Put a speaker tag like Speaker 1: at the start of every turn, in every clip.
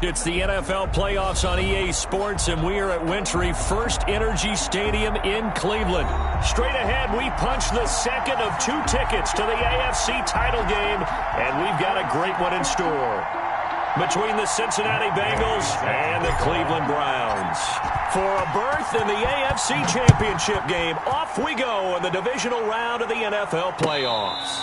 Speaker 1: It's the NFL playoffs on EA Sports, and we are at Wintry First Energy Stadium in Cleveland. Straight ahead, we punch the second of 2 tickets to the AFC title game, and we've got a great one in store between the Cincinnati Bengals and the Cleveland Browns. For a berth in the AFC Championship game, off we go in the divisional round of the NFL playoffs.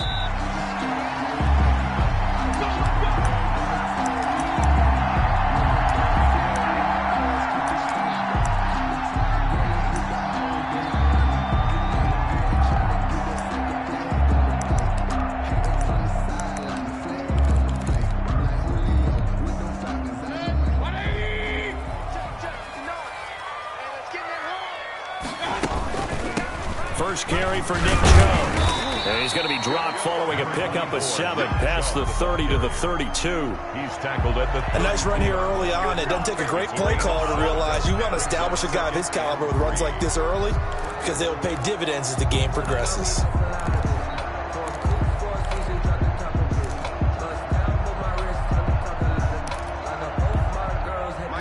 Speaker 1: First carry for Nick Chubb. And he's going to be dropped following a pickup of 7 past the 30 to the 32.
Speaker 2: He's tackled at the...
Speaker 3: A nice run here early on. It doesn't take a great play caller to realize you want to establish a guy of his caliber with runs like this early because they will pay dividends as the game progresses.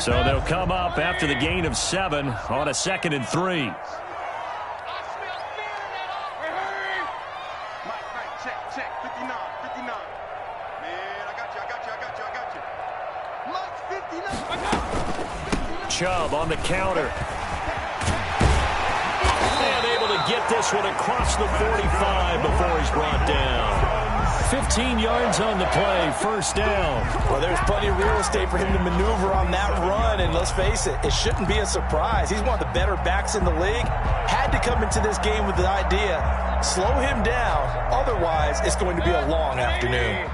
Speaker 1: So they'll come up after the gain of 7 on a 2nd and 3. Chubb on the counter. And able to get this one across the 45 before he's brought down. 15 yards on the play, first down.
Speaker 3: Well, there's plenty of real estate for him to maneuver on that run, and let's face it, it shouldn't be a surprise. He's one of the better backs in the league. Had to come into this game with the idea, slow him down, otherwise it's going to be a long afternoon.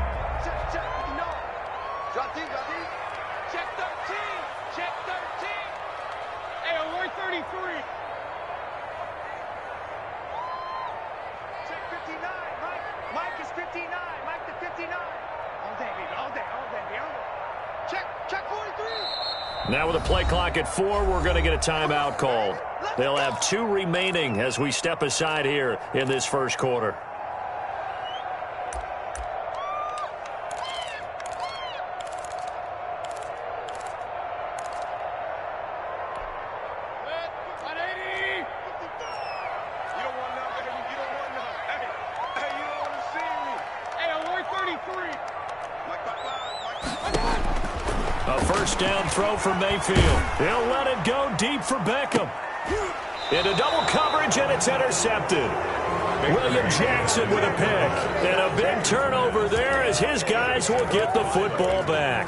Speaker 1: Now with a play clock at 4, we're going to get a timeout called. They'll have 2 remaining as we step aside here in this first quarter. Down throw for Mayfield. He'll let it go deep for Beckham. Into double coverage, and it's intercepted. William Jackson with a pick. And a big turnover there as his guys will get the football back.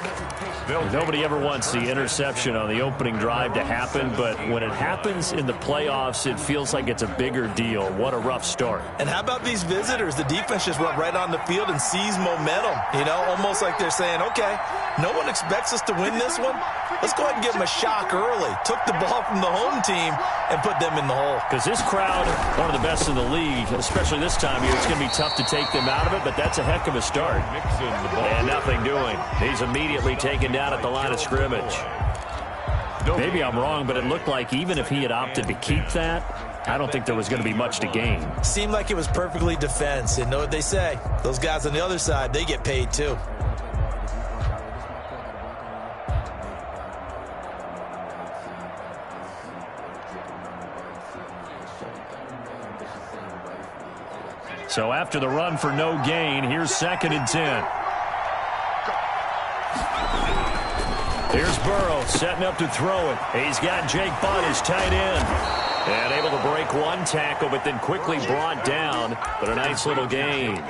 Speaker 1: Nobody ever wants the interception on the opening drive to happen, but when it happens in the playoffs, it feels like it's a bigger deal. What a rough start.
Speaker 3: And how about these visitors? The defense just went right on the field and seized momentum. You know, almost like they're saying, okay, no one expects us to win this one. Let's go ahead and give them a shock early. Took the ball from the home team and put them in the hole.
Speaker 1: Because this crowd, one of the best in the league, especially this time of year, it's going to be tough to take them out of it, but that's a heck of a start. And nothing doing. He's immediately taken down at the line of scrimmage. Maybe I'm wrong, but it looked like even if he had opted to keep that, I don't think there was going to be much to gain.
Speaker 3: Seemed like it was perfectly defense. And know what they say? Those guys on the other side, they get paid too.
Speaker 1: So after the run for no gain, here's 2nd and 10. Here's Burrow setting up to throw it. He's got Jake Butt, his tight end. And able to break 1 tackle, but then quickly brought down. But a nice little gain.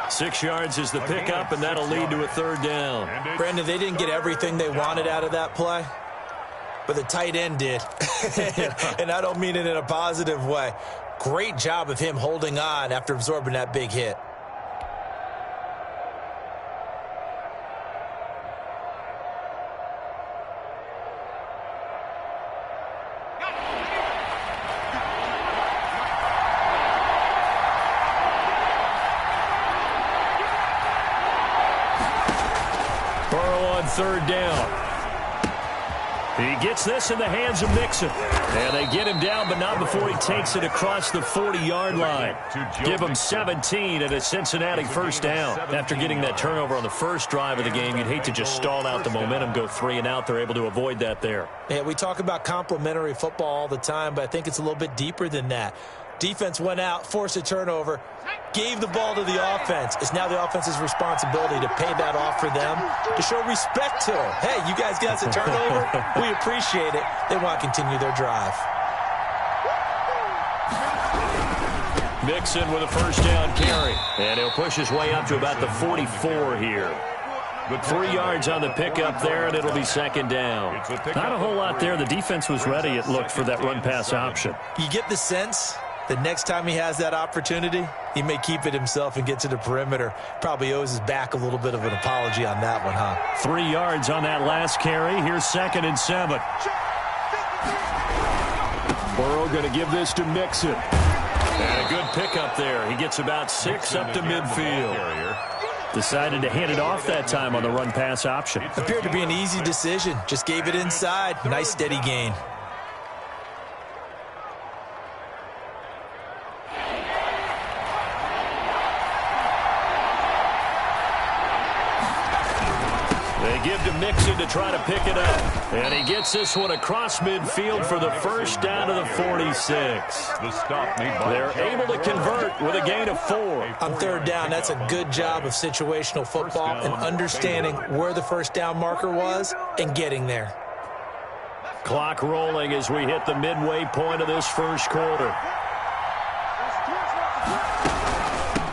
Speaker 1: 6 yards is the pickup, and that'll lead to a 3rd down.
Speaker 3: Brandon, they didn't get everything they wanted out of that play, but the tight end did. And I don't mean it in a positive way. Great job of him holding on after absorbing that big hit.
Speaker 1: Burrow on 3rd down. He gets this in the hands of Mixon. And they get him down, but not before he takes it across the 40-yard line. Give him 17 and a Cincinnati first down. After getting that turnover on the first drive of the game, you'd hate to just stall out the momentum, go 3 and out. They're able to avoid that there.
Speaker 3: Yeah, we talk about complementary football all the time, but I think it's a little bit deeper than that. Defense went out, forced a turnover, gave the ball to the offense. It's now the offense's responsibility to pay that off for them, to show respect to them. Hey, you guys got us a turnover? We appreciate it. They want to continue their drive.
Speaker 1: Mixon with a first down carry. And he'll push his way up to about the 44 here. 3 yards on the pickup there, and it'll be second down. Not a whole lot there. The defense was ready, it looked, for that run-pass option.
Speaker 3: You get the sense the next time he has that opportunity, he may keep it himself and get to the perimeter. Probably owes his back a little bit of an apology on that one, huh?
Speaker 1: 3 yards on that last carry. Here's 2nd and 7. Burrow going to give this to Mixon. And a good pickup there. He gets about 6 up to midfield. Decided to hand it off that time on the run-pass option.
Speaker 3: Appeared to be an easy decision. Just gave it inside. Nice steady gain.
Speaker 1: They give to Mixon to try to pick it up. And he gets this one across midfield for the first down to the 46. They're able to convert with a gain of 4.
Speaker 3: On 3rd down, that's a good job of situational football and understanding where the first down marker was and getting there.
Speaker 1: Clock rolling as we hit the midway point of this first quarter.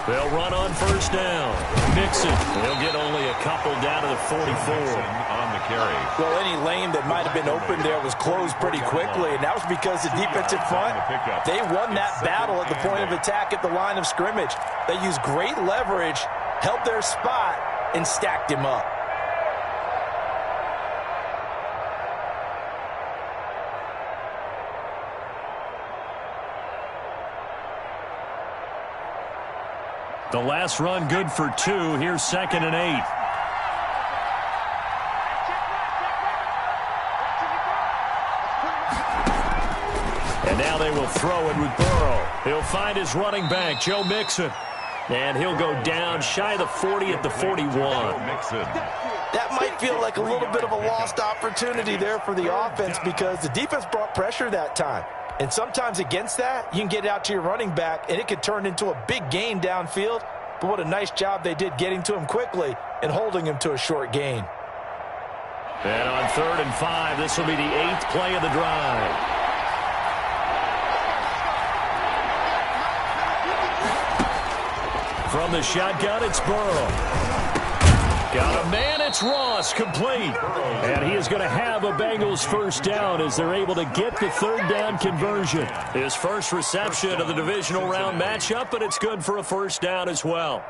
Speaker 1: They'll run on first down. Mixon. He'll get only a couple down to the 44.
Speaker 2: On the carry.
Speaker 3: Well, any lane that might have been open there was closed pretty quickly, and that was because the defensive front, they won that battle at the point of attack at the line of scrimmage. They used great leverage, held their spot, and stacked him up.
Speaker 1: The last run good for 2. Here's 2nd and 8. And now they will throw it with Burrow. He'll find his running back, Joe Mixon. And he'll go down shy of the 40 at the 41.
Speaker 3: That might feel like a little bit of a lost opportunity there for the offense because the defense brought pressure that time. And sometimes against that, you can get out to your running back, and it could turn into a big gain downfield. But what a nice job they did getting to him quickly and holding him to a short gain.
Speaker 1: And on 3rd and 5, this will be the 8th play of the drive. From the shotgun, it's Burrow. Got a man, it's Ross, complete. And he is going to have a Bengals first down as they're able to get the 3rd down conversion. His first reception of the divisional round matchup, but it's good for a first down as well.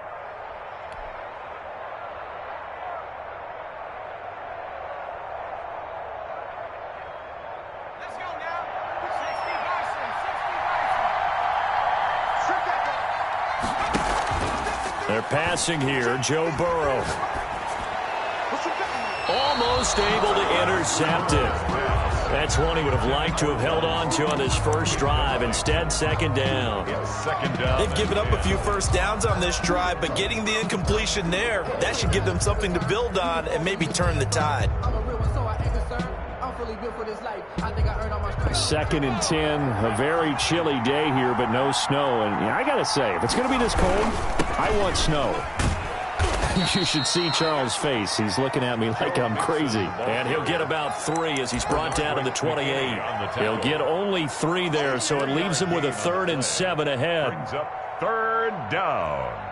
Speaker 1: They're passing here, Joe Burrow. Almost able to intercept it. That's one he would have liked to have held on to on this first drive. Instead, 2nd down.
Speaker 3: They've given up a few first downs on this drive, but getting the incompletion there, that should give them something to build on and maybe turn the tide.
Speaker 1: 2nd and 10, a very chilly day here, but no snow. And I got to say, if it's going to be this cold, I want snow. You should see Charles' face. He's looking at me like I'm crazy. And he'll get about 3 as he's brought down to the 28. He'll get only 3 there, so it leaves him with a 3rd and 7 ahead.
Speaker 2: Brings up 3rd down.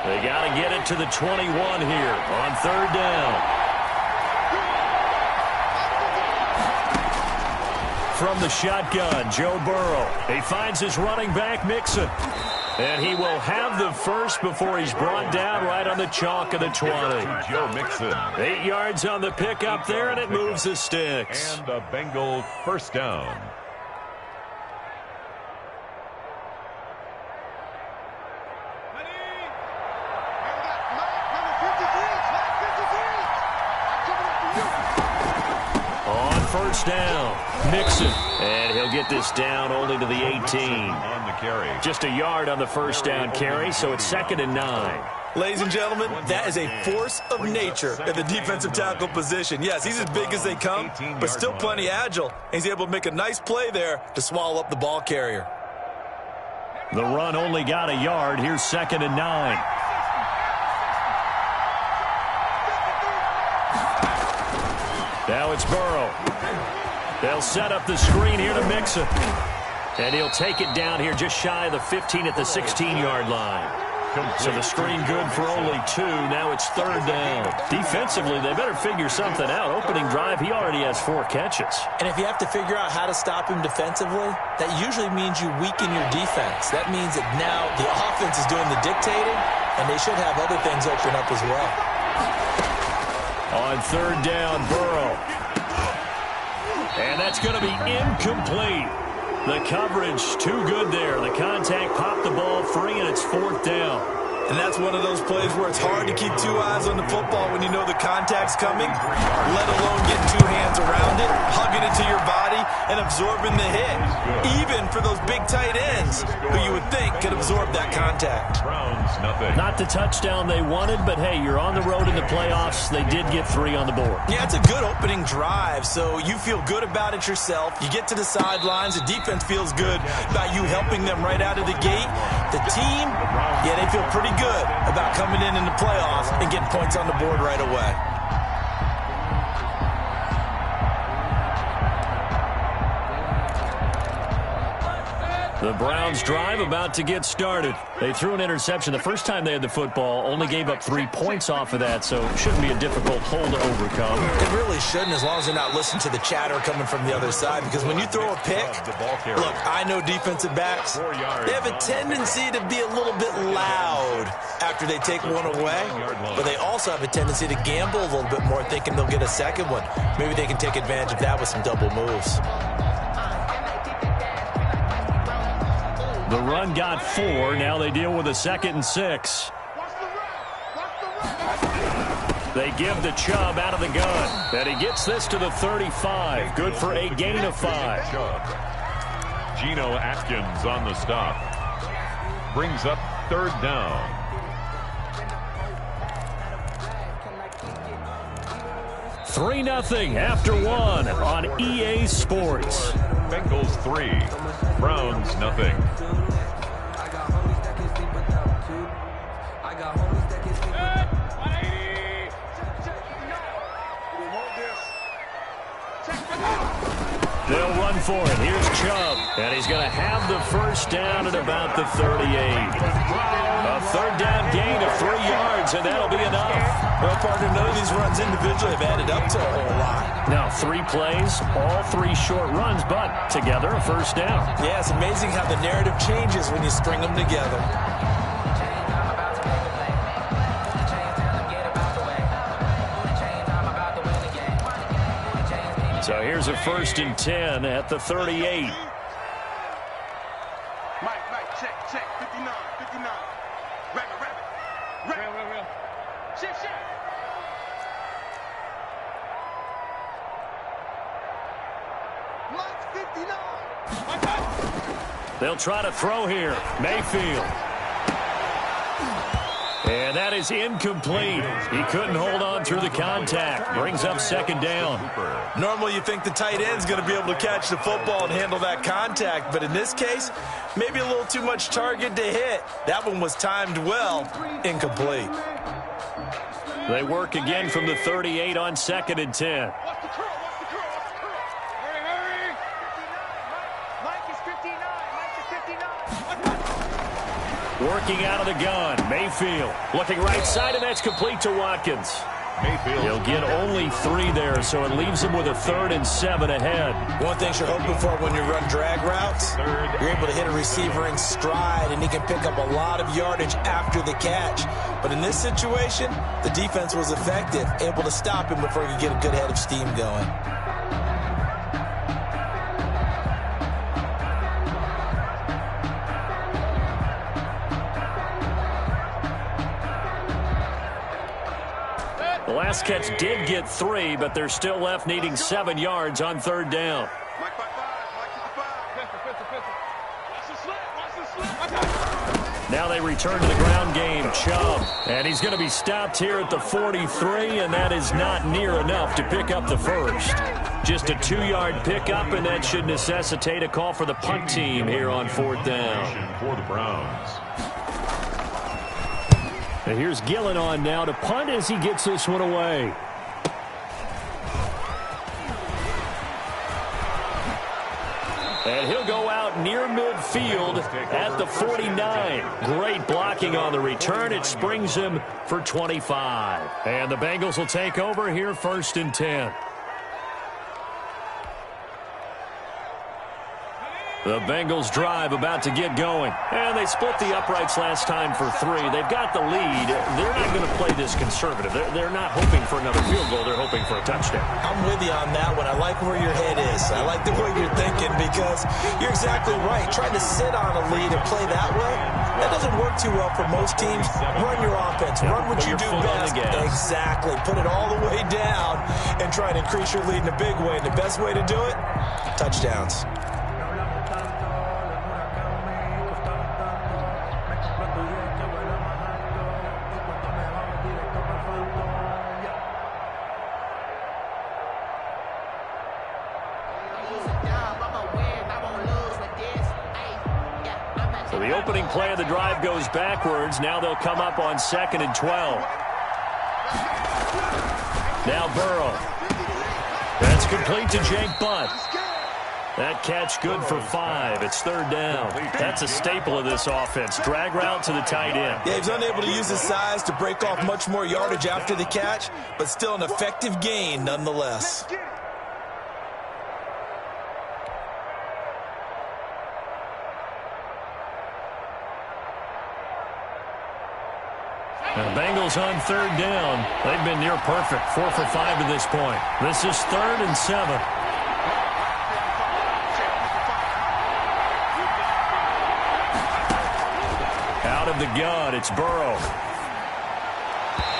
Speaker 1: They got to get it to the 21 here on 3rd down. From the shotgun, Joe Burrow. He finds his running back, Mixon. And he will have the first before he's brought down right on the chalk of the 20.
Speaker 2: Joe Mixon.
Speaker 1: 8 yards on the pickup there, and it moves the sticks.
Speaker 2: And a Bengal first down.
Speaker 1: On first down, Mixon. And he'll get this down only to the 18.
Speaker 2: On the carry.
Speaker 1: Just a yard on the first down carry, so it's 2nd and 9.
Speaker 3: Ladies and gentlemen, that is a force of nature at the defensive tackle position. Yes, he's as big as they come, but still plenty agile. He's able to make a nice play there to swallow up the ball carrier.
Speaker 1: The run only got a yard. Here's 2nd and 9. Now it's Burrow. They'll set up the screen here to Mixon. And he'll take it down here just shy of the 15 at the 16-yard line. So the screen good for only 2. Now it's 3rd down. Defensively, they better figure something out. Opening drive, he already has 4 catches.
Speaker 3: And if you have to figure out how to stop him defensively, that usually means you weaken your defense. That means that now the offense is doing the dictating, and they should have other things open up as well.
Speaker 1: On 3rd down, Burrow. And that's going to be incomplete. The coverage too good there. The contact popped the ball free, and it's 4th down.
Speaker 3: And that's one of those plays where it's hard to keep 2 eyes on the football when you know the contact's coming, let alone getting 2 hands around it, hugging it to your body, and absorbing the hit. Even for those big tight ends who you would think could absorb that contact.
Speaker 2: Browns, nothing.
Speaker 1: Not the touchdown they wanted, but hey, you're on the road in the playoffs. They did get 3 on the board.
Speaker 3: Yeah, it's a good opening drive, so you feel good about it yourself. You get to the sidelines. The defense feels good about you helping them right out of the gate. The team, yeah, they feel pretty good about coming in the playoffs and getting points on the board right away.
Speaker 1: The Browns drive about to get started. They threw an interception the first time they had the football, only gave up 3 points off of that, so it shouldn't be a difficult hole to overcome.
Speaker 3: It really shouldn't, as long as they're not listening to the chatter coming from the other side, because when you throw a pick, look, I know defensive backs, they have a tendency to be a little bit loud after they take one away, but they also have a tendency to gamble a little bit more, thinking they'll get a second one. Maybe they can take advantage of that with some double moves.
Speaker 1: The run got 4. Now they deal with a 2nd and 6. They give the Chubb out of the gun. And he gets this to the 35. Good for a gain of 5.
Speaker 2: Geno Atkins on the stop. Brings up 3rd down.
Speaker 1: Three 0 after 1 on EA Sports.
Speaker 2: Bengals 3. Browns nothing.
Speaker 1: They'll run for it. Here's Chubb. And he's going to have the first down at about the 38. A 3rd down gain of 3 yards, and that'll be enough.
Speaker 3: Well, partner, none of these runs individually have added up to a whole lot.
Speaker 1: Now, 3 plays, all 3 short runs, but together a first down.
Speaker 3: Yeah, it's amazing how the narrative changes when you string them together.
Speaker 1: So here's a 1st and 10 at the 38.
Speaker 4: Mike, check, 59. Rabbit. Real. Shift. Mike, 59.
Speaker 1: They'll try to throw here. Mayfield. And that is incomplete. He couldn't hold on through the contact. Brings up 2nd down.
Speaker 3: Normally you think the tight end's going to be able to catch the football and handle that contact, but in this case, maybe a little too much target to hit. That one was timed well. Incomplete.
Speaker 1: They work again from the 38 on 2nd and 10.
Speaker 4: What's the curl? Hurry. Mike is 59.
Speaker 1: Working out of the gun. Mayfield looking right side, and that's complete to Watkins.
Speaker 2: Mayfield.
Speaker 1: He'll get only 3 there, so it leaves him with a 3rd and 7 ahead.
Speaker 3: One thing you're hoping for when you run drag routes, you're able to hit a receiver in stride, and he can pick up a lot of yardage after the catch. But in this situation, the defense was effective, able to stop him before he could get a good head of steam going.
Speaker 1: The last catch did get 3, but they're still left needing 7 yards on 3rd down.
Speaker 4: Mike by 5. Mike to the 5. Watch the slip. Watch the slip.
Speaker 1: Now they return to the ground game. Chubb. And he's going to be stopped here at the 43, and that is not near enough to pick up the first. Just a 2-yard pickup, and that should necessitate a call for the punt team here on 4th down.
Speaker 2: For the Browns.
Speaker 1: And here's Gillen on now to punt as he gets this one away. And he'll go out near midfield at the 49. Great blocking on the return. It springs him for 25. And the Bengals will take over here 1st and 10. The Bengals drive about to get going. And they split the uprights last time for 3. They've got the lead. They're not going to play this conservative. They're not hoping for another field goal. They're hoping for a touchdown.
Speaker 3: I'm with you on that one. I like where your head is. I like the way you're thinking because you're exactly right. Trying to sit on a lead and play that way, that doesn't work too well for most teams. Run your offense. Run what you do best. Exactly. Put it all the way down and try and increase your lead in a big way. And the best way to do it, touchdowns.
Speaker 1: So the opening play of the drive goes backwards. Now they'll come up on 2nd and 12. Now Burrow. That's complete to Jake Butt. That catch good for 5. It's 3rd down. That's a staple of this offense. Drag route to the tight end.
Speaker 3: Yeah, he's unable to use his size to break off much more yardage after the catch, but still an effective gain nonetheless.
Speaker 1: And the Bengals on 3rd down. They've been near perfect. 4 for 5 to this point. This is 3rd and 7. Out of the gun, it's Burrow.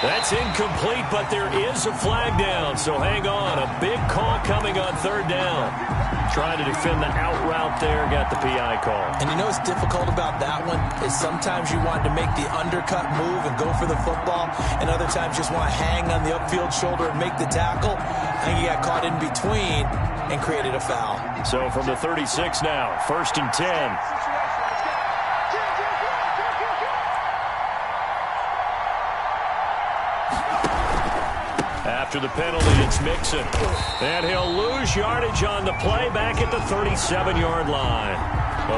Speaker 1: That's incomplete, but there is a flag down, so hang on. A big call coming on 3rd down. Trying to defend the out route there, got the PI call.
Speaker 3: And you know what's difficult about that one is sometimes you want to make the undercut move and go for the football, and other times you just want to hang on the upfield shoulder and make the tackle. I think he got caught in between and created a foul.
Speaker 1: So from the 36 now, 1st and 10. After the penalty, it's Mixon. And he'll lose yardage on the play back at the 37-yard line.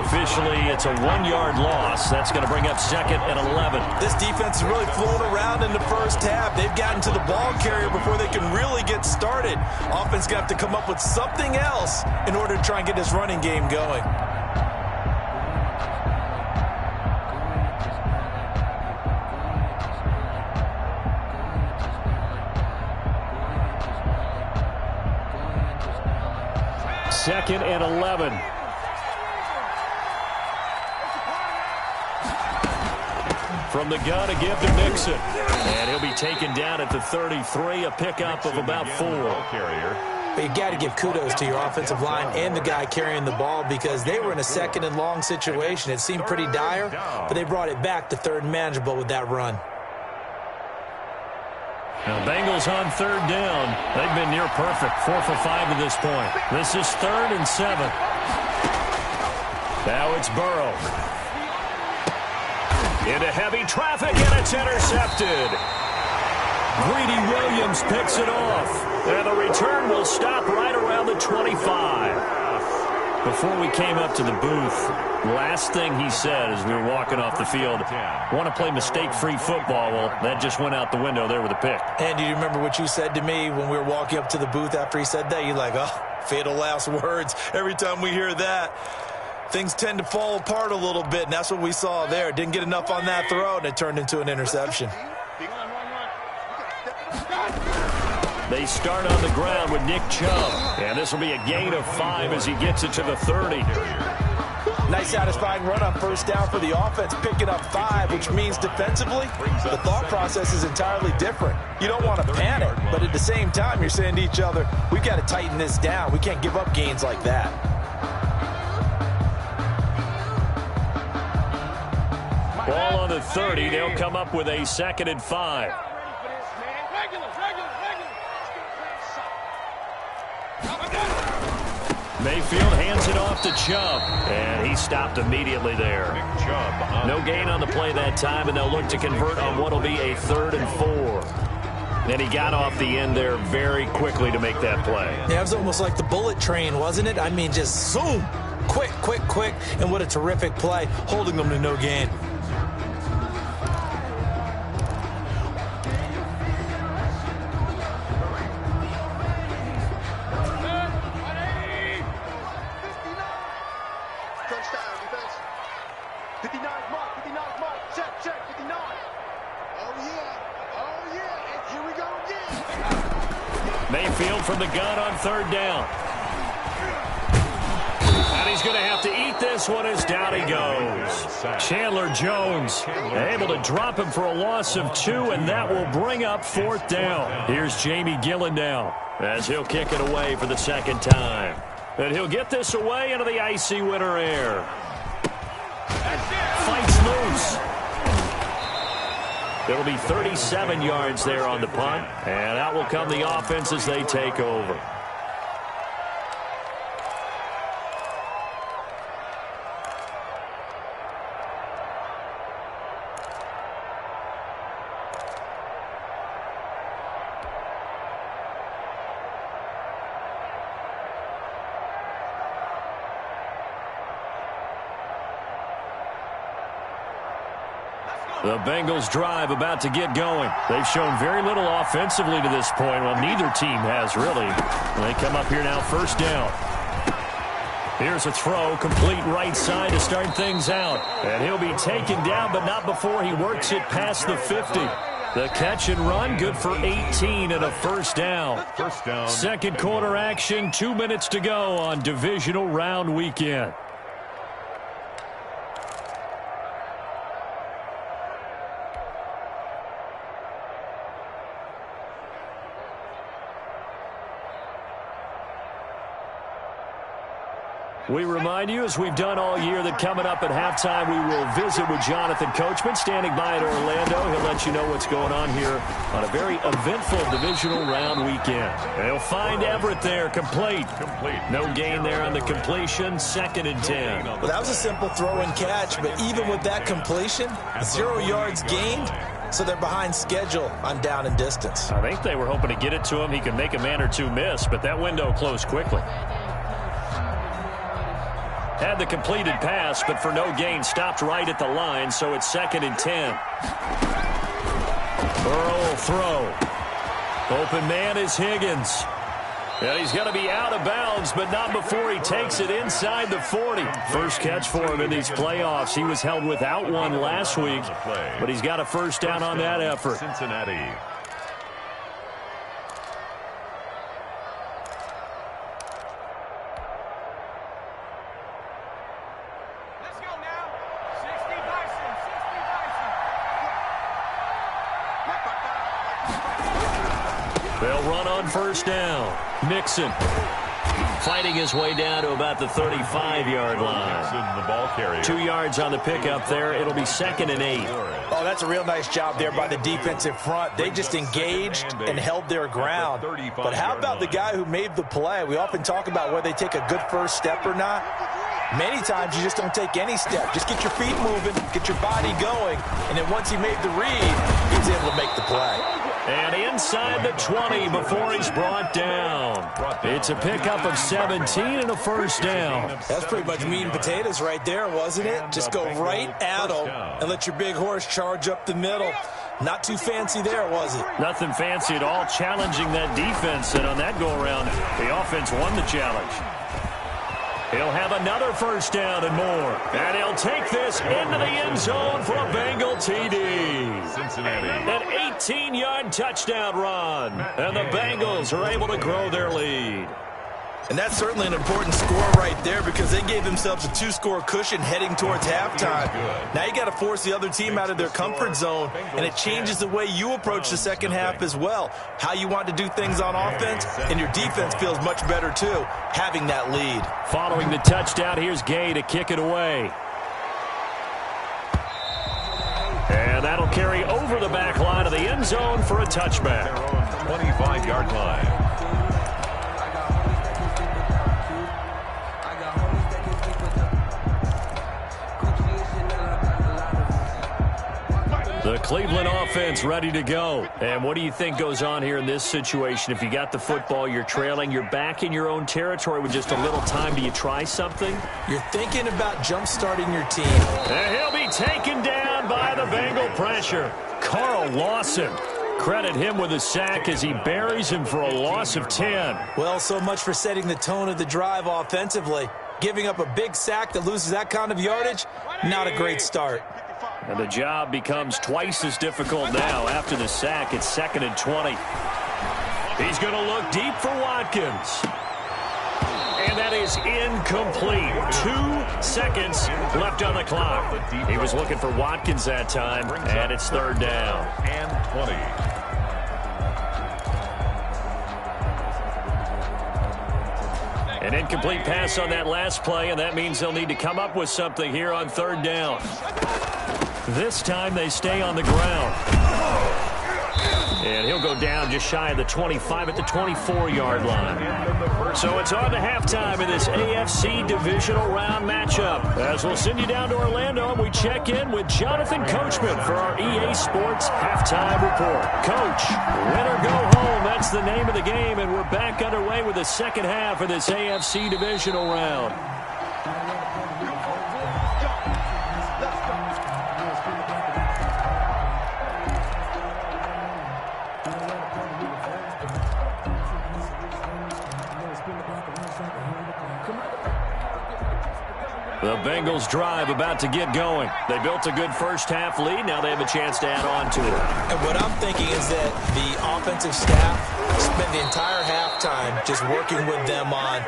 Speaker 1: Officially, it's a 1-yard loss. That's going to bring up 2nd and 11.
Speaker 3: This defense is really fooling around in the first half. They've gotten to the ball carrier before they can really get started. Offense going to have to come up with something else in order to try and get this running game going.
Speaker 1: Second and 11. From the gun, a give to Mixon. And he'll be taken down at the 33, a pickup of about 4.
Speaker 3: But you got to give kudos to your offensive line and the guy carrying the ball because they were in a 2nd and long situation. It seemed pretty dire, but they brought it back to 3rd and manageable with that run.
Speaker 1: Now, Bengals on 3rd down. They've been near perfect. 4 for 5 to this point. This is 3rd and 7. Now it's Burrow. Into heavy traffic, and it's intercepted. Greedy Williams picks it off. And the return will stop right around the 25. Before we came up to the booth, last thing he said as we were walking off the field, want to play mistake-free football. Well, that just went out the window there with a pick.
Speaker 3: And do you remember what you said to me when we were walking up to the booth after he said that? You're like, oh, fatal last words. Every time we hear that, things tend to fall apart a little bit, and that's what we saw there. Didn't get enough on that throw, and it turned into an interception.
Speaker 1: They start on the ground with Nick Chubb, and this will be a gain of 5 as he gets it to the 30.
Speaker 3: Nice satisfying run on first down for the offense, picking up 5, which means defensively, the thought process is entirely different. You don't want to panic, but at the same time, you're saying to each other, we've got to tighten this down. We can't give up gains like that.
Speaker 1: Ball on the 30. They'll come up with a 2nd and 5. Mayfield hands it off to Chubb, and he stopped immediately there. No gain on the play that time, and they'll look to convert on what will be a 3rd and 4. And he got off the end there very quickly to make that play.
Speaker 3: Yeah, it was almost like the bullet train, wasn't it? I mean, just zoom, quick, quick, quick, and what a terrific play, holding them to no gain.
Speaker 1: Mayfield from the gun on 3rd down. And he's going to have to eat this one as down he goes. Chandler Jones able to drop him for a loss of 2, and that will bring up 4th down. Here's Jamie Gillen now as he'll kick it away for the 2nd time. And he'll get this away into the icy winter air. Fights loose. It'll be 37 yards there on the punt, and out will come the offense as they take over. The Bengals drive about to get going. They've shown very little offensively to this point. Well, neither team has really. They come up here now, 1st down. Here's a throw, complete right side to start things out. And he'll be taken down, but not before he works it past the 50. The catch and run, good for 18 and a 1st down. 2nd quarter action, 2 minutes to go on divisional round weekend. We remind you, as we've done all year, that coming up at halftime, we will visit with Jonathan Coachman, standing by at Orlando. He'll let you know what's going on here on a very eventful divisional round weekend. They'll find Everett there, complete. No gain there on the completion, 2nd and 10.
Speaker 3: Well, that was a simple throw and catch, but even with that completion, 0 yards gained, so they're behind schedule on down and distance.
Speaker 1: I think they were hoping to get it to him. He could make a man or two miss, but that window closed quickly. Had the completed pass, but for no gain, stopped right at the line, so it's 2nd and 10. Burrow will throw. Open man is Higgins. And he's going to be out of bounds, but not before he takes it inside the 40. First catch for him in these playoffs. He was held without one last week, but he's got a 1st down on that effort.
Speaker 2: Cincinnati.
Speaker 1: They'll run on 1st down. Mixon fighting his way down to about the 35-yard line.
Speaker 2: The ball carrier.
Speaker 1: 2 yards on the pickup there. It'll be 2nd and 8.
Speaker 3: Oh, that's a real nice job there by the defensive front. They just engaged and held their ground. But how about the guy who made the play? We often talk about whether they take a good first step or not. Many times you just don't take any step. Just get your feet moving, get your body going, and then once he made the read, he was able to make the play.
Speaker 1: And inside the 20 before he's brought down. It's a pickup of 17 and a first down.
Speaker 3: That's pretty much meat and potatoes right there, wasn't it? Just go right at him and let your big horse charge up the middle. Not too fancy there, was it?
Speaker 1: Nothing fancy at all, challenging that defense. And on that go-around, the offense won the challenge. He'll have another first down and more. And he'll take this into the end zone for a Bengal TD.
Speaker 2: Cincinnati.
Speaker 1: An 18-yard touchdown run. And the Bengals are able to grow their lead.
Speaker 3: And that's certainly an important score right there because they gave themselves a 2-score cushion heading towards halftime. Now you got to force the other team out of their comfort zone, and it changes the way you approach the second half as well. How you want to do things on offense, and your defense feels much better too, having that lead.
Speaker 1: Following the touchdown, here's Gay to kick it away. And that'll carry over the back line of the end zone for a touchback.
Speaker 2: 25-yard line.
Speaker 1: The Cleveland offense ready to go. And what do you think goes on here in this situation? If you got the football, you're trailing, you're back in your own territory with just a little time. Do you try something?
Speaker 3: You're thinking about jump-starting your team.
Speaker 1: And he'll be taken down by the Bengal pressure. Carl Lawson. Credit him with a sack as he buries him for a loss of 10.
Speaker 3: Well, so much for setting the tone of the drive offensively. Giving up a big sack that loses that kind of yardage, not a great start.
Speaker 1: And the job becomes twice as difficult now. After the sack, it's 2nd and 20. He's going to look deep for Watkins. And that is incomplete. 2 seconds left on the clock. He was looking for Watkins that time, and it's 3rd down.
Speaker 2: And 20.
Speaker 1: An incomplete pass on that last play, and that means they'll need to come up with something here on 3rd down. This time they stay on the ground. And he'll go down just shy of the 25 at the 24-yard line. So it's on to halftime in this AFC divisional round matchup. As we'll send you down to Orlando, and we check in with Jonathan Coachman for our EA Sports Halftime Report. Coach, win or go home, that's the name of the game, and we're back underway with the second half of this AFC divisional round. The Bengals drive about to get going. They built a good first-half lead. Now they have a chance to add on to it.
Speaker 3: And what I'm thinking is that the offensive staff spent the entire halftime just working with them on,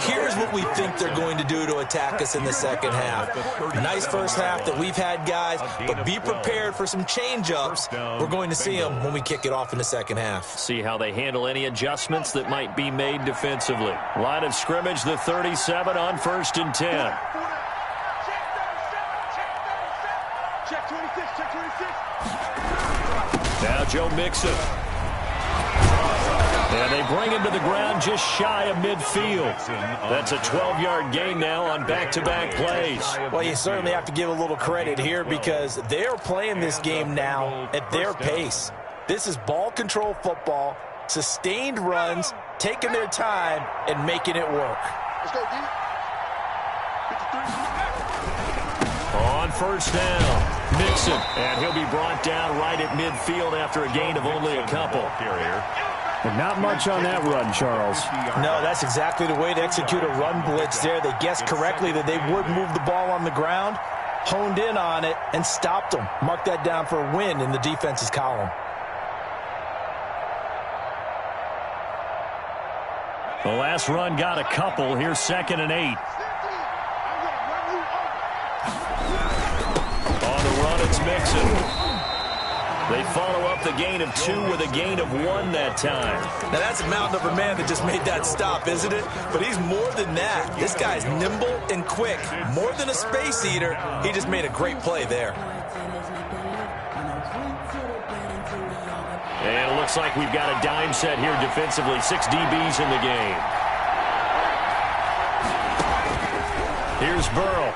Speaker 3: here's what we think they're going to do to attack us in the second half. Nice first half that we've had, guys, but be prepared for some change-ups. We're going to see them when we kick it off in the second half.
Speaker 1: See how they handle any adjustments that might be made defensively. Line of scrimmage, the 37 on 1st and 10.
Speaker 4: Check 26, check 26.
Speaker 1: Now Joe Mixon. And they bring him to the ground just shy of midfield. That's a 12-yard gain now on back-to-back plays.
Speaker 3: Well, you certainly have to give a little credit here because they're playing this game now at their pace. This is ball control football, sustained runs, taking their time, and making it work.
Speaker 4: Let's go, D. 53.
Speaker 1: On 1st down, Mixon. And he'll be brought down right at midfield after a gain of only a couple.
Speaker 5: Not much on that run, Charles.
Speaker 3: No, that's exactly the way to execute a run blitz there. They guessed correctly that they would move the ball on the ground, honed in on it, and stopped them. Mark that down for a win in the defense's column.
Speaker 1: The last run got a couple. Here's 2nd and 8. On the run, it's Mixon. They follow up the gain of 2 with a gain of 1 that time.
Speaker 3: Now, that's a mountain of a man that just made that stop, isn't it? But he's more than that. This guy's nimble and quick. More than a space eater, he just made a great play there.
Speaker 1: And it looks like we've got a dime set here defensively. 6 DBs in the game. Here's Burrow.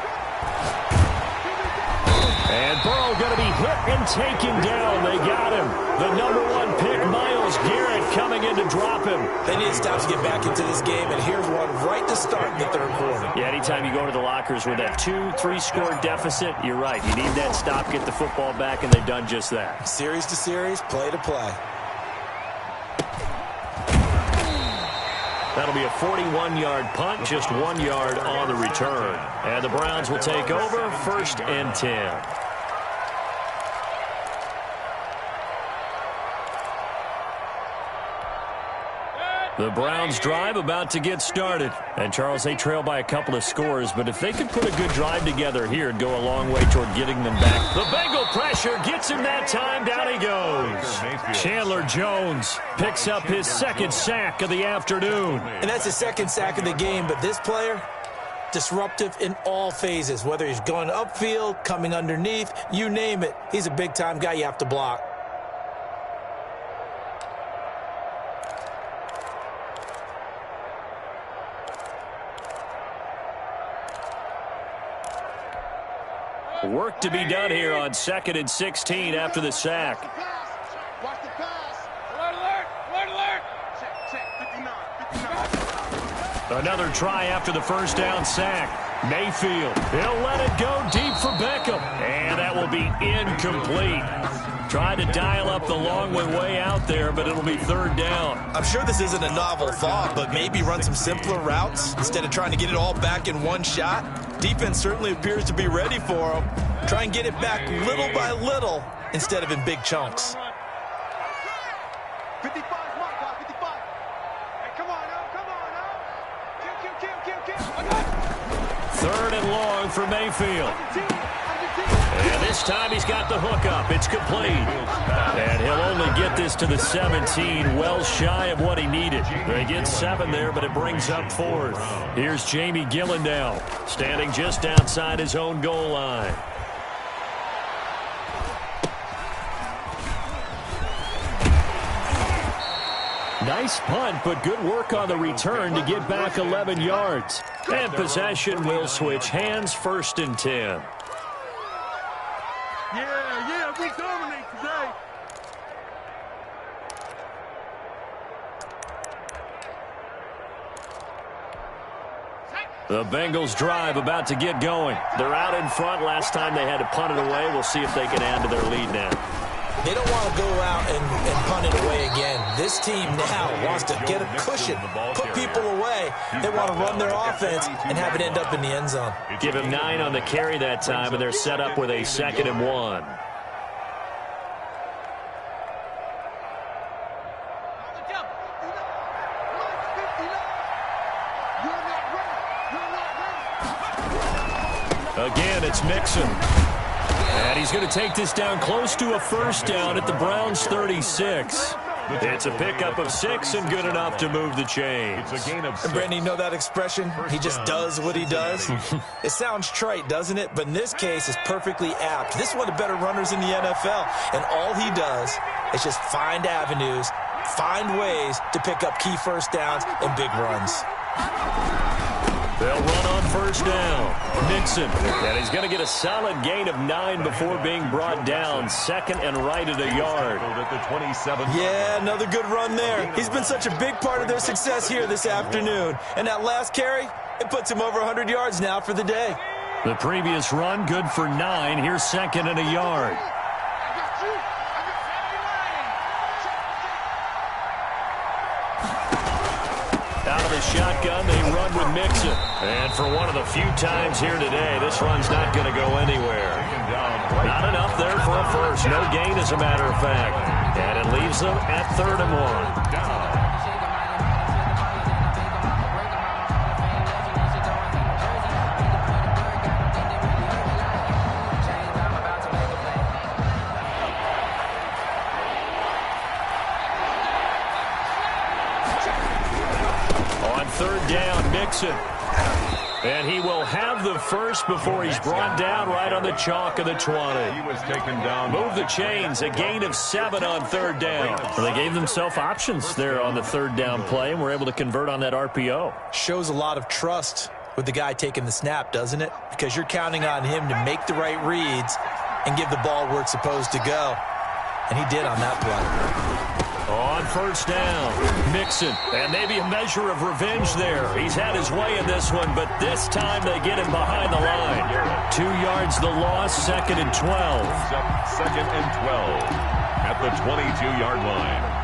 Speaker 1: And Burrow going to be hit and taken down. They got him. The #1 pick, Myles Garrett, coming in to drop him.
Speaker 3: They need to stop to get back into this game, and here's one right to start in the third quarter.
Speaker 1: Yeah, anytime you go to the lockers with that 2-3 score deficit, you're right. You need that stop, get the football back, and they've done just that.
Speaker 3: Series to series, play to play.
Speaker 1: That'll be a 41-yard punt, just 1 yard on the return. And the Browns will take over, 1st and 10. The Browns drive about to get started. And, Charles, they trail by a couple of scores, but if they could put a good drive together here, it'd go a long way toward getting them back. The Bengal pressure gets him that time. Down he goes. Chandler Jones picks up his 2nd sack of the afternoon.
Speaker 3: And that's his 2nd sack of the game, but this player, disruptive in all phases, whether he's going upfield, coming underneath, you name it. He's a big-time guy you have to block.
Speaker 1: Work to be done here on 2nd and 16 after the sack.
Speaker 4: Watch the pass. Alert, alert, alert, alert. Check, 59.
Speaker 1: Another try after the 1st down sack. Mayfield, he'll let it go deep for Beckham. And that will be incomplete. Tried to dial up the long way out there, but it'll be 3rd down.
Speaker 3: I'm sure this isn't a novel thought, but maybe run some simpler routes instead of trying to get it all back in one shot. Defense certainly appears to be ready for him. Try and get it back little by little instead of in big chunks.
Speaker 4: 55, mark, 55. Hey, come on now. Kill.
Speaker 1: 3rd and long for Mayfield. And this time he's got the hook up. It's complete. And he'll only get this to the 17, well shy of what he needed. They get 7 there, but it brings up 4th. Here's Jamie Gillandale, standing just outside his own goal line. Nice punt, but good work on the return to get back 11 yards. And possession will switch hands, 1st and 10.
Speaker 4: Yeah, we dominate today.
Speaker 1: The Bengals drive about to get going. They're out in front. Last time they had to punt it away. We'll see if they can add to their lead now.
Speaker 3: They don't want to go out and punt it away again. This team now wants to get a cushion, put people away. They want to run their offense and have it end up in the end zone.
Speaker 1: Give him 9 on the carry that time, and they're set up with a 2nd and 1. Again, it's Mixon. And he's going to take this down close to a 1st down at the Browns' 36. It's a pickup of 6 and good enough to move the chains.
Speaker 2: It's a gain of 6.
Speaker 3: And Brandon, you know that expression? He just does what he does. It sounds trite, doesn't it? But in this case, it's perfectly apt. This is one of the better runners in the NFL. And all he does is just find avenues, find ways to pick up key 1st downs and big runs.
Speaker 1: They'll run on 1st down. Mixon, and he's going to get a solid gain of 9 before being brought down. 2nd and right at a yard.
Speaker 2: At the 27.
Speaker 3: Yeah, another good run there. He's been such a big part of their success here this afternoon. And that last carry, it puts him over 100 yards now for the day.
Speaker 1: The previous run, good for 9. Here's 2nd and a yard. Out of the shotgun, they run with Mixon. And for one of the few times here today, this run's not going to go anywhere. Not enough there for a 1st. No gain, as a matter of fact. And it leaves them at 3rd and 1. On 3rd down, Mixon. And he will have the 1st before he's brought down right on the chalk of the 20.
Speaker 2: He was taken down.
Speaker 1: Move the chains, a gain of 7 on 3rd down. Well, they gave themselves options there on the 3rd down play and were able to convert on that RPO.
Speaker 3: Shows a lot of trust with the guy taking the snap, doesn't it? Because you're counting on him to make the right reads and give the ball where it's supposed to go. And he did on that play.
Speaker 1: On first down, Mixon. And maybe a measure of revenge there. He's had his way in this one, but this time they get him behind the line. 2 yards the loss, 2nd and 12.
Speaker 2: Second and 12 at the 22-yard line.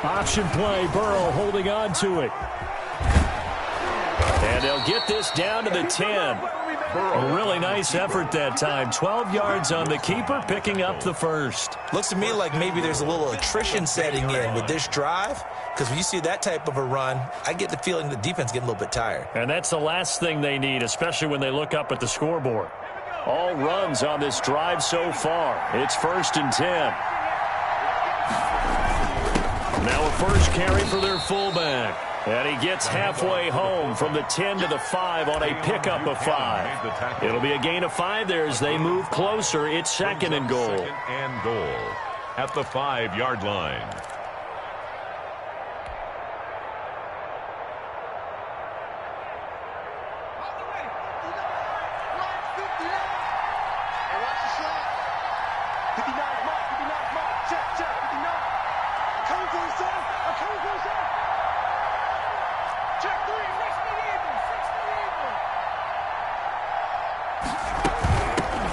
Speaker 1: Option play, Burrow holding on to it. And they'll get this down to the 10. A really nice effort that time. 12 yards on the keeper, picking up the first.
Speaker 3: Looks to me like maybe there's a little attrition setting in with this drive, because when you see that type of a run, I get the feeling the defense getting a little bit tired.
Speaker 1: And that's the last thing they need, especially when they look up at the scoreboard. All runs on this drive so far. It's 1st and 10. Now a first carry for their fullback. And he gets halfway home from the 10 to the 5 on a pickup of 5. It'll be a gain of 5 there as they move closer. It's 2nd and goal.
Speaker 2: 2nd and goal at the 5-yard line.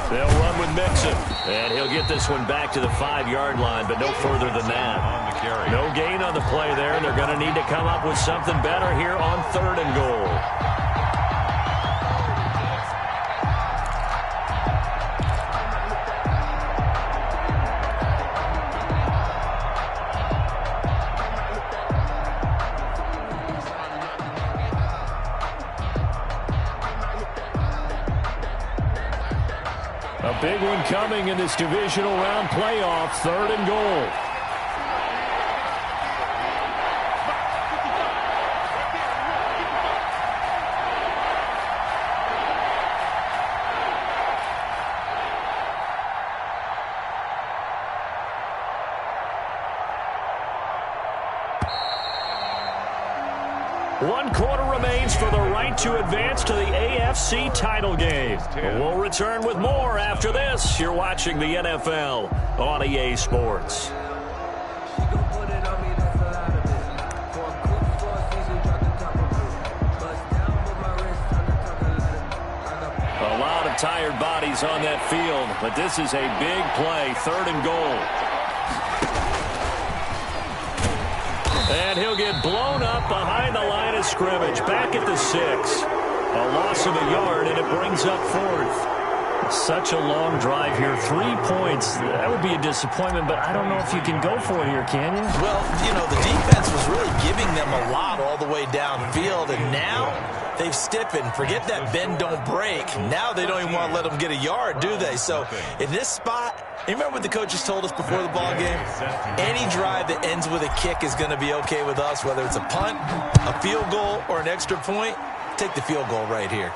Speaker 1: They'll run with Mixon. And he'll get this one back to the 5-yard line, but no further than that. No gain on the play there, and they're going to need to come up with something better here on 3rd and goal. A big one coming in this divisional round playoff, 3rd and goal. One quarter remains for the right to advance to the AFC title game. We'll return with more after this. You're watching the NFL on EA Sports. A lot of tired bodies on that field, but this is a big play, 3rd and goal. And he'll get blown up behind the line of scrimmage. Back at the 6. A loss of a yard, and it brings up 4th. Such a long drive here. 3 points. That would be a disappointment, but I don't know if you can go for it here, can you?
Speaker 3: Well, you know, the defense was really giving them a lot all the way downfield, and now they've stiffened. Forget that bend, don't break. Now they don't even want to let them get a yard, do they? So in this spot, you remember what the coaches told us before the ball game? Any drive that ends with a kick is going to be okay with us, whether it's a punt, a field goal, or an extra point. Take the field goal right here.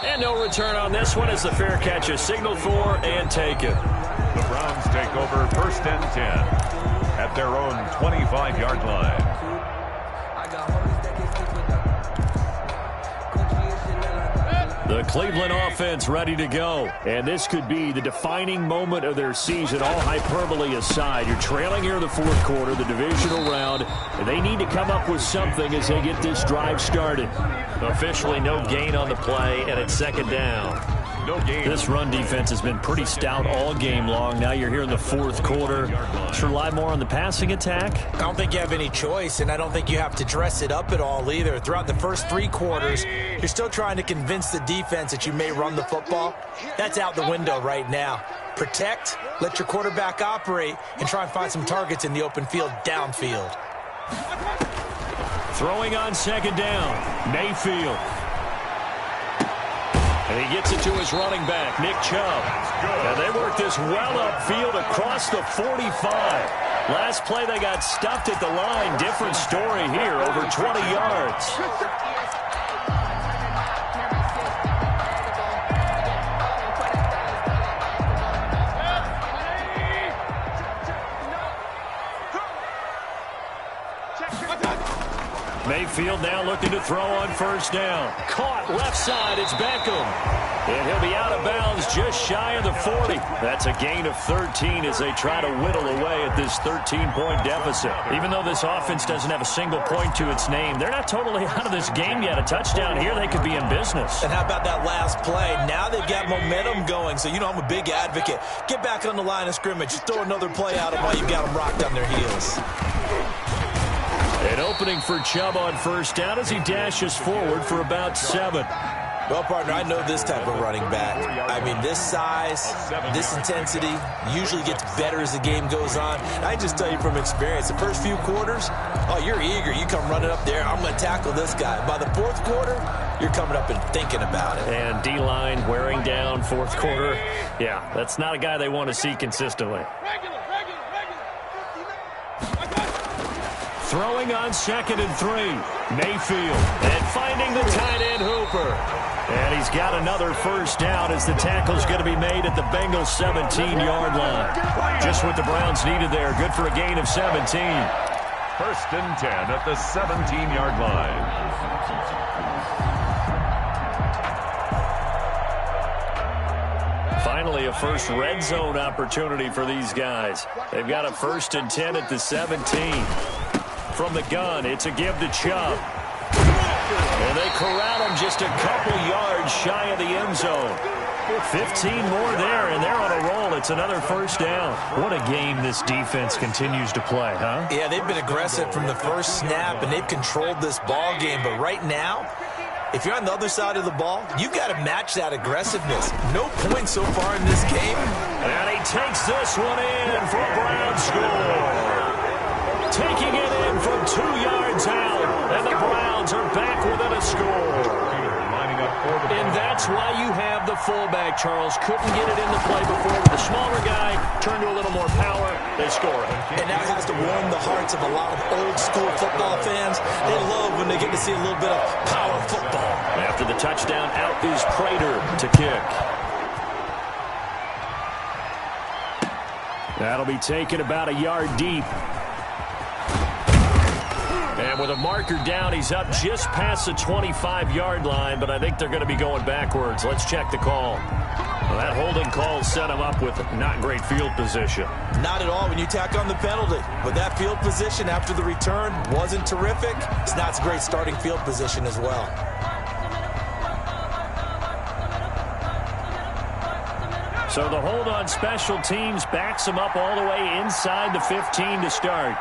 Speaker 1: And no return on this one as the fair catch is signaled for and taken.
Speaker 2: The Browns take over 1st and 10 at their own 25-yard line.
Speaker 1: The Cleveland offense ready to go. And this could be the defining moment of their season, all hyperbole aside. You're trailing here in the 4th quarter, the divisional round. And they need to come up with something as they get this drive started. Officially no gain on the play, and it's 2nd down.
Speaker 2: No gain.
Speaker 1: This run defense has been pretty stout all game long. Now you're here in the 4th quarter. Let's rely more on the passing attack.
Speaker 3: I don't think you have any choice, and I don't think you have to dress it up at all either. Throughout the first 3 quarters, you're still trying to convince the defense that you may run the football. That's out the window right now. Protect, let your quarterback operate, and try and find some targets in the open field downfield.
Speaker 1: Throwing on 2nd down, Mayfield. And he gets it to his running back, Nick Chubb. And they work this well upfield across the 45. Last play, they got stuffed at the line. Different story here, over 20 yards. Mayfield now looking to throw on first down. Caught left side, it's Beckham. And he'll be out of bounds just shy of the 40. That's a gain of 13 as they try to whittle away at this 13-point deficit. Even though this offense doesn't have a single point to its name, they're not totally out of this game yet. A touchdown here, they could be in business.
Speaker 3: And how about that last play? Now they've got momentum going, so you know I'm a big advocate. Get back on the line of scrimmage. Just throw another play out of while you've got them rocked on their heels.
Speaker 1: An opening for Chubb on first down as he dashes forward for about 7.
Speaker 3: Well, partner, I know this type of running back. I mean, this size, this intensity usually gets better as the game goes on. I just tell you from experience, the first few quarters, oh, you're eager. You come running up there, I'm going to tackle this guy. By the fourth quarter, you're coming up and thinking about it.
Speaker 1: And D-line wearing down fourth quarter. Yeah, that's not a guy they want to see consistently. Throwing on 2nd and 3. Mayfield. And finding the tight end Hooper. And he's got another first down as the tackle's going to be made at the Bengals' 17-yard line. Just what the Browns needed there. Good for a gain of 17.
Speaker 2: 1st and 10 at the 17-yard line.
Speaker 1: Finally, a first red zone opportunity for these guys. They've got a 1st and 10 at the 17. From the gun, it's a give to Chubb. And they corral him just a couple yards shy of the end zone. 15 more there, and they're on a roll. It's another first down. What a game this defense continues to play, huh?
Speaker 3: Yeah, they've been aggressive from the first snap, and they've controlled this ball game. But right now, if you're on the other side of the ball, you've got to match that aggressiveness. No points so far in this game.
Speaker 1: And he takes this one in for a Brown score. Taking it in from 2 yards out, and the Browns are back within a score. And that's why you have the fullback, Charles. Couldn't get it into play before with the smaller guy. Turned to a little more power. They score it.
Speaker 3: And that has to warm the hearts of a lot of old-school football fans. They love when they get to see a little bit of power football.
Speaker 1: After the touchdown, out is Prater to kick. That'll be taken about a yard deep. And with a marker down, he's up just past the 25-yard line, but I think they're going to be going backwards. Let's check the call. Well, that holding call set him up with not great field position.
Speaker 3: Not at all when you tack on the penalty. But that field position after the return wasn't terrific. It's not a great starting field position as well.
Speaker 1: So the hold on special teams backs him up all the way inside the 15 to start.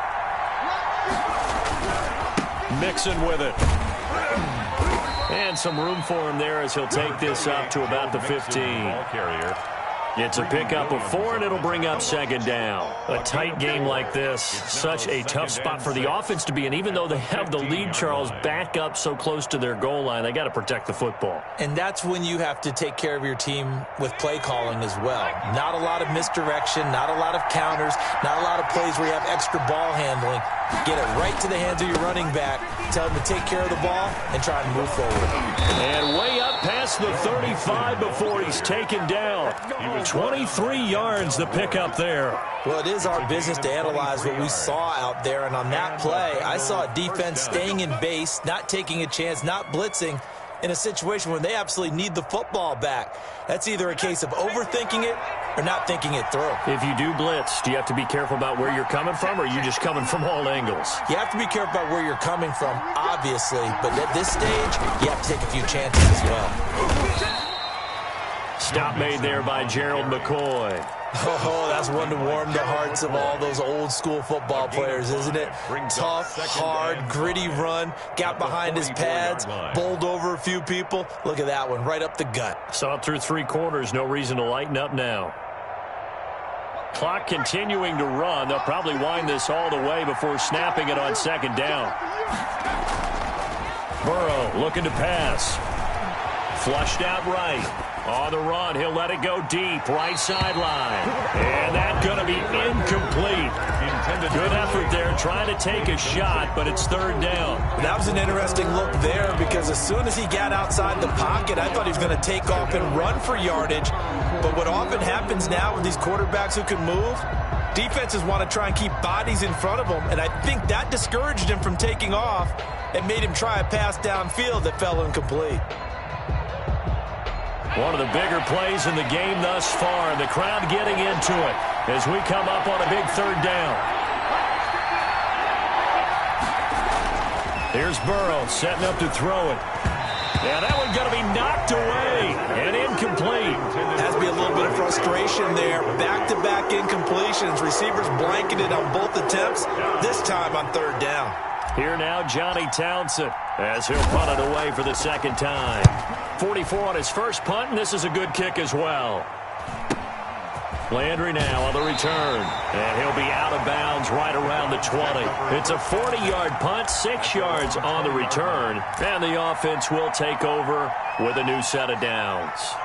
Speaker 1: Mixon with it. And some room for him there as he'll take this up to about the 15. It's a pickup of 4, and it'll bring up 2nd down. A tight game like this, such a tough spot for the offense to be in. Even though they have the lead, Charles, back up so close to their goal line, they got to protect the football.
Speaker 3: And that's when you have to take care of your team with play calling as well. Not a lot of misdirection, not a lot of counters, not a lot of plays where you have extra ball handling. Get it right to the hands of your running back. Tell him to take care of the ball and try and move forward.
Speaker 1: And way up past the 35 before he's taken down. 23 yards the pickup there.
Speaker 3: Well, it is our business to analyze what we saw out there. And on that play, I saw a defense staying in base, not taking a chance, not blitzing in a situation where they absolutely need the football back. That's either a case of overthinking it or not thinking it through.
Speaker 1: If you do blitz, do you have to be careful about where you're coming from, or are you just coming from all angles?
Speaker 3: You have to be careful about where you're coming from, obviously, but at this stage, you have to take a few chances as well.
Speaker 1: Stop made there by Gerald McCoy.
Speaker 3: Oh, that's one to warm the hearts of all those old-school football players, isn't it? Tough, hard, gritty run, got behind his pads, bowled over a few people. Look at that one, right up the gut.
Speaker 1: Saw it through 3 quarters, no reason to lighten up now. Clock continuing to run. They'll probably wind this all the way before snapping it on 2nd down. Burrow looking to pass. Flushed out right. On the run, he'll let it go deep, right sideline. And that's going to be incomplete. Good effort there, trying to take a shot, but it's third down.
Speaker 3: That was an interesting look there because as soon as he got outside the pocket, I thought he was going to take off and run for yardage. But what often happens now with these quarterbacks who can move, defenses want to try and keep bodies in front of them, and I think that discouraged him from taking off and made him try a pass downfield that fell incomplete.
Speaker 1: One of the bigger plays in the game thus far, and the crowd getting into it as we come up on a big third down. Here's Burrow setting up to throw it. And that one's going to be knocked away and incomplete.
Speaker 3: Has to be a little bit of frustration there. Back-to-back incompletions. Receivers blanketed on both attempts, this time on third down.
Speaker 1: Here now, Johnny Townsend, as he'll punt it away for the second time. 44 on his first punt, and this is a good kick as well. Landry now on the return, and he'll be out of bounds right around the 20. It's a 40-yard punt, 6 yards on the return, and the offense will take over with a new set of downs.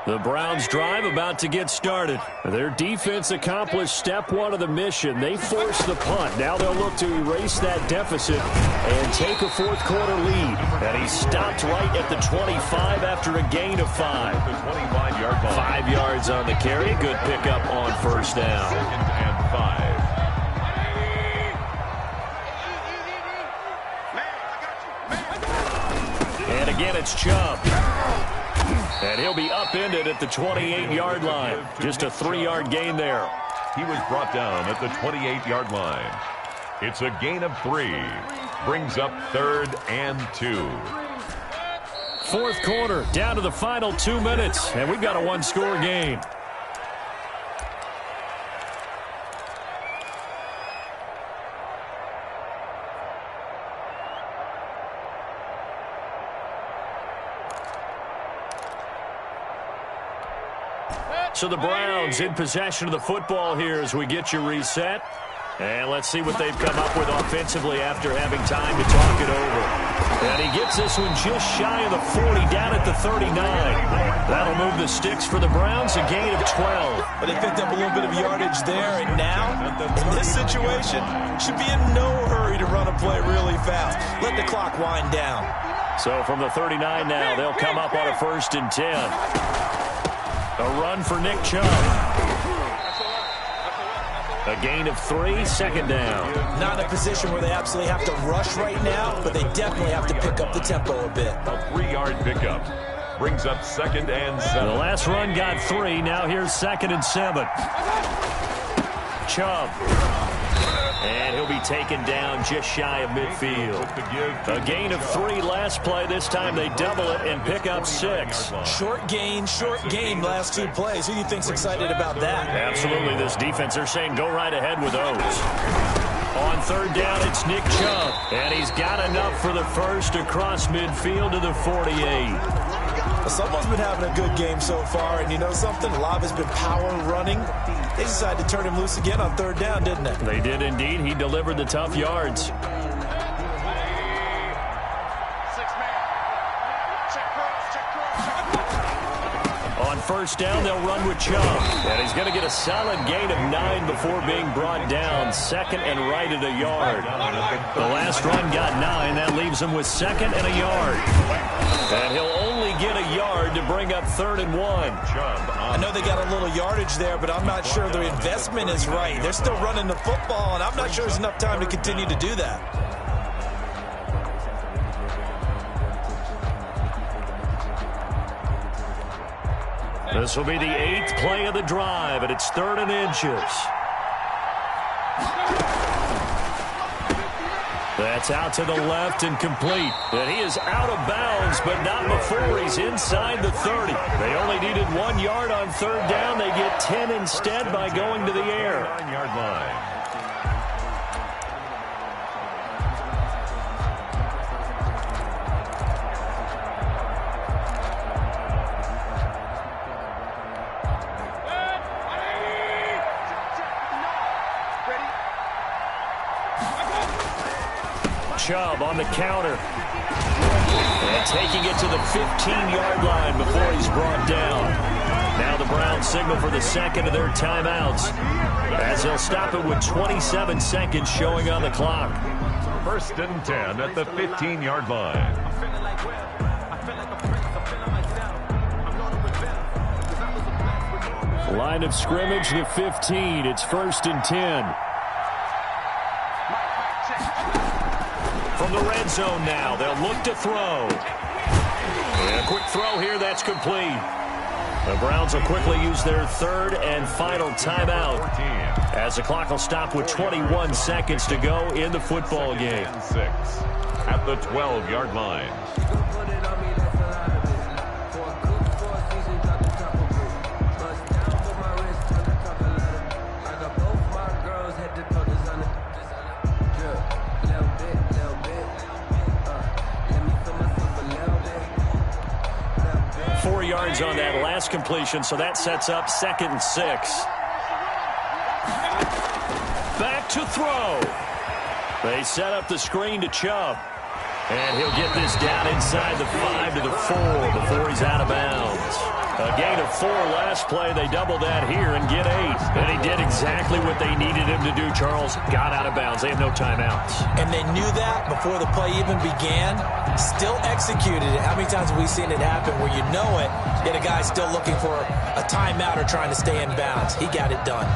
Speaker 1: The Browns' drive about to get started. Their defense accomplished step one of the mission. They forced the punt. Now they'll look to erase that deficit and take a fourth-quarter lead. And he stopped right at the 25 after a gain of 5.
Speaker 2: 25-yard ball.
Speaker 1: 5 yards on the carry. Good pickup on first down.
Speaker 2: Second and 5.
Speaker 1: And again, it's Chubb. And he'll be upended at the 28-yard line. Just a 3-yard gain there.
Speaker 2: He was brought down at the 28-yard line. It's a gain of 3. Brings up 3rd and 2.
Speaker 1: Fourth quarter, down to the final 2 minutes. And we've got a one-score game. So the Browns in possession of the football here as we get you reset. And let's see what they've come up with offensively after having time to talk it over. And he gets this one just shy of the 40, down at the 39. That'll move the sticks for the Browns, a gain of 12.
Speaker 3: But they picked up a little bit of yardage there, and now, in this situation, should be in no hurry to run a play really fast. Let the clock wind down.
Speaker 1: So from the 39 now, they'll come up on a 1st and 10. A run for Nick Chubb. A gain of 3, second down.
Speaker 3: Not in a position where they absolutely have to rush right now, but they definitely have to pick up the tempo a bit.
Speaker 2: A 3-yard pickup. Brings up 2nd and 7.
Speaker 1: The last run got 3. Now here's 2nd and 7. Chubb. And he'll be taken down just shy of midfield. A gain of 3 last play. This time they double it and pick up 6.
Speaker 3: Short gain last 2 plays. Who do you think's excited about that?
Speaker 1: Absolutely. This defense, they're saying go right ahead with those. On third down, it's Nick Chubb. And he's got enough for the first across midfield to the 48.
Speaker 3: Someone's been having a good game so far, and you know something? A lot has been power running. They decided to turn him loose again on third down, didn't they?
Speaker 1: They did indeed. He delivered the tough yards. On first down, they'll run with Chubb. And he's going to get a solid gain of 9 before being brought down. 2nd and right at a yard. The last run got 9. That leaves him with 2nd and a yard. And he'll only get a yard to bring up 3rd and 1.
Speaker 3: I know they got a little yardage there, but I'm not sure their investment is right. They're still running the football, and I'm not sure there's enough time to continue to do that.
Speaker 1: This will be the 8th play of the drive, and it's 3rd and inches. That's out to the left and complete. And he is out of bounds, but not before he's inside the 30. They only needed 1 yard on third down. They get 10 instead by going to the air.
Speaker 2: 9-yard line.
Speaker 1: Chubb on the counter. And taking it to the 15-yard line before he's brought down. Now the Browns signal for the second of their timeouts, as they'll stop it with 27 seconds showing on the clock.
Speaker 2: 1st and 10 at the 15-yard line.
Speaker 1: Line of scrimmage, the 15. It's 1st and 10. From the red zone now, they'll look to throw. And a quick throw here, that's complete. The Browns will quickly use their 3rd and final timeout, as the clock will stop with 21 seconds to go in the football game.
Speaker 2: 6 at the 12-yard line.
Speaker 1: Yards on that last completion, so that sets up 2nd and 6. Back to throw. They set up the screen to Chubb, and he'll get this down inside the 5 to the 4 before he's out of bounds. A gain of 4 last play. They double that here and get 8. And he did exactly what they needed him to do, Charles. Got out of bounds. They have no timeouts.
Speaker 3: And they knew that before the play even began. Still executed it. How many times have we seen it happen where you know it, yet a guy's still looking for a timeout or trying to stay in bounds? He got it done.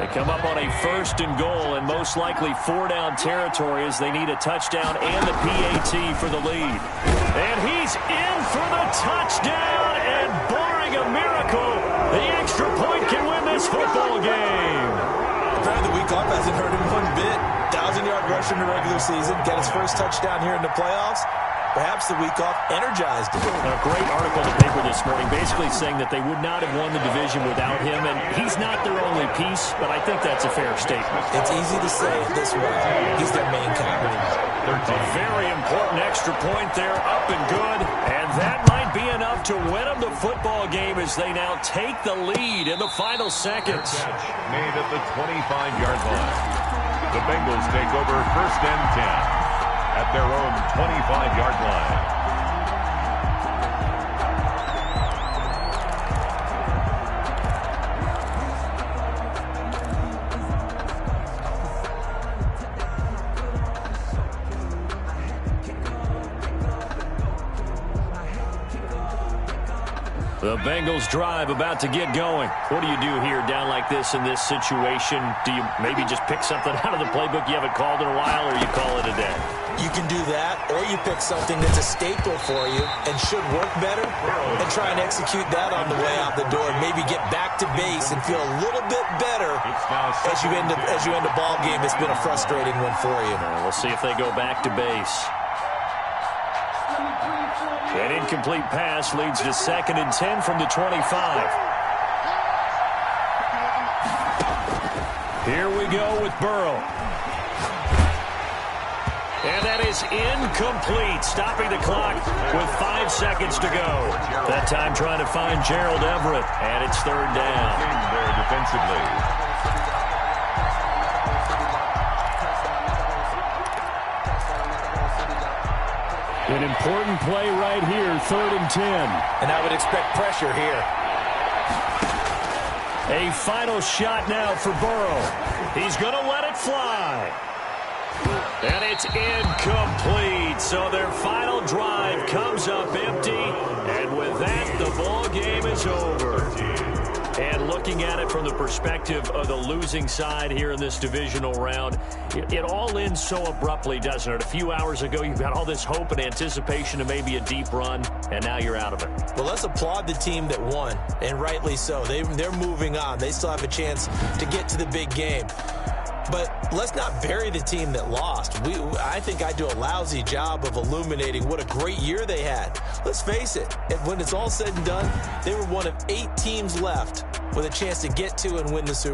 Speaker 1: They come up on a 1st and goal, and most likely 4-down territory, as they need a touchdown and the PAT for the lead. And he's in for the touchdown, and barring a miracle, the extra point can win this football game.
Speaker 3: Apparently the week off hasn't hurt him one bit. 1,000-yard rush in the regular season, get his first touchdown here in the playoffs. Perhaps the week off energized him.
Speaker 1: A great article in the paper this morning, basically saying that they would not have won the division without him, and he's not their only piece, but I think that's a fair statement.
Speaker 3: It's easy to say it this way. He's their main guy.
Speaker 1: A very important extra point there, up and good, and that might be enough to win them the football game as they now take the lead in the final seconds.
Speaker 2: Made at the 25-yard line. The Bengals take over 1st and 10 at their own 25-yard line.
Speaker 1: The Bengals drive about to get going. What do you do here down like this in this situation? Do you maybe just pick something out of the playbook you haven't called in a while, or you call it a day?
Speaker 3: You can do that, or you pick something that's a staple for you and should work better and try and execute that on the way out the door and maybe get back to base and feel a little bit better as you end a ball game. It's been a frustrating one for you.
Speaker 1: We'll see if they go back to base. An incomplete pass leads to 2nd and 10 from the 25. Here we go with Burrow. And that is incomplete, stopping the clock with 5 seconds to go. That time trying to find Gerald Everett, and it's 3rd down.
Speaker 2: There defensively.
Speaker 1: An important play right here, 3rd and 10.
Speaker 3: And I would expect pressure here.
Speaker 1: A final shot now for Burrow. He's going to let it fly. And it's incomplete. So their final drive comes up empty. And with that, the ball game is over. And looking at it from the perspective of the losing side here in this divisional round, it all ends so abruptly, doesn't it? A few hours ago, you've got all this hope and anticipation of maybe a deep run, and now you're out of it.
Speaker 3: Well, let's applaud the team that won, and rightly so. They're moving on. They still have a chance to get to the big game. But let's not bury the team that lost. I think I do a lousy job of illuminating what a great year they had. Let's face it, when it's all said and done, they were one of 8 teams left with a chance to get to and win the Super Bowl.